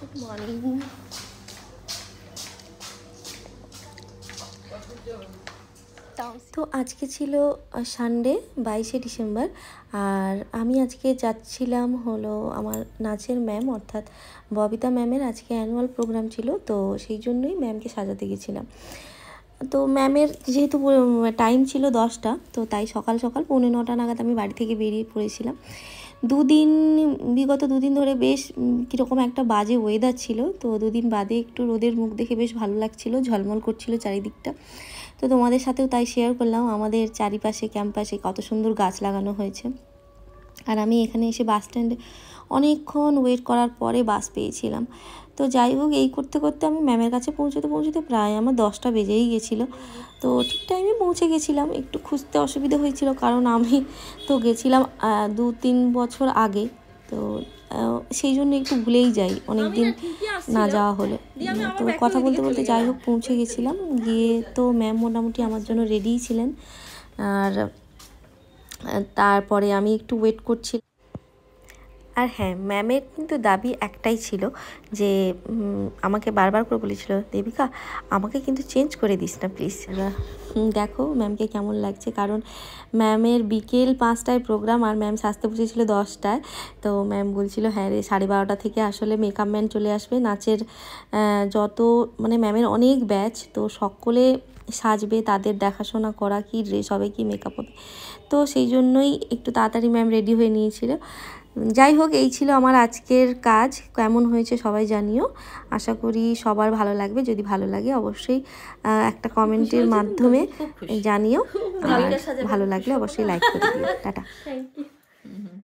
Good morning. তো আজকে ছিল সানডে 22শে ডিসেম্বর, আর আমি আজকে যাচ্ছিলাম হলো আমার নাচের ম্যাম অর্থাৎ ববিতা ম্যামের আজকে অ্যানুয়াল প্রোগ্রাম ছিল, তো সেই জন্যই ম্যামকে সাজাতে গেছিলাম। তো ম্যামের যেহেতু টাইম ছিল 10টা, তো তাই সকাল সকাল 9:45 নাগাদ আমি বাড়ি থেকে বেরিয়ে পড়েছিলাম। বিগত দুদিন ধরে বেশ কীরকম একটা বাজে ওয়েদার ছিল, তো দুদিন বাদে একটু রোদের মুখ দেখে বেশ ভালো লাগছিল, ঝলমল করছিল চারিদিকটা। তো তোমাদের সাথেও তাই শেয়ার করলাম আমাদের চারিপাশে ক্যাম্পাসে কত সুন্দর গাছ লাগানো হয়েছে। আর আমি এখানে এসে বাস স্ট্যান্ডে অনেকক্ষণ ওয়েট করার পরে বাস পেয়েছিলাম। তো যাই হোক, এই করতে করতে আমি ম্যামের কাছে পৌঁছতে প্রায় আমার 10টা বেজেই গেছিলো। তো ঠিক টাইমে পৌঁছে গেছিলাম। একটু খুঁজতে অসুবিধা হয়েছিল, কারণ আমি তো গেছিলাম 2-3 বছর আগে, তো সেই জন্য একটু ভুলেই যাই অনেক দিন না যাওয়া হলে। তো কথা বলতে বলতে যাই হোক পৌঁছে গেছিলাম। গিয়ে তো ম্যাম মোটামুটি আমার জন্য রেডিই ছিলেন, আর তারপরে আমি একটু ওয়েট করছি। আর হ্যাঁ, ম্যামের কিন্তু দাবি একটাই ছিল যে আমাকে বারবার করে বলেছিল, দেবিকা আমাকে কিন্তু চেঞ্জ করে দিস না প্লিজ। দেখো ম্যামকে কেমন লাগছে, কারণ ম্যামের বিকেল 5টায় প্রোগ্রাম আর ম্যাম সাজতে বসেছিল 10টায়। তো ম্যাম বলছিল হ্যাঁ রে, 12:30 থেকে আসলে মেকআপ ম্যান চলে আসবে, নাচের যত মানে ম্যামের অনেক ব্যাচ, তো সকলে সাজবে, তাদের দেখাশোনা করা, কি ড্রেস হবে কি মেকআপ হবে, তো সেই জন্যই একটু তাড়াতাড়ি ম্যাম রেডি হয়ে নিয়েছিল। যাই হোক, এই ছিল আমার আজকের কাজ। কেমন হয়েছে সবাই জানিও, আশা করি সবার ভালো লাগবে। যদি ভালো লাগে অবশ্যই একটা কমেন্টের মাধ্যমে জানিও, আর ভালো লাগলে অবশ্যই লাইক করে দিও। টাটা।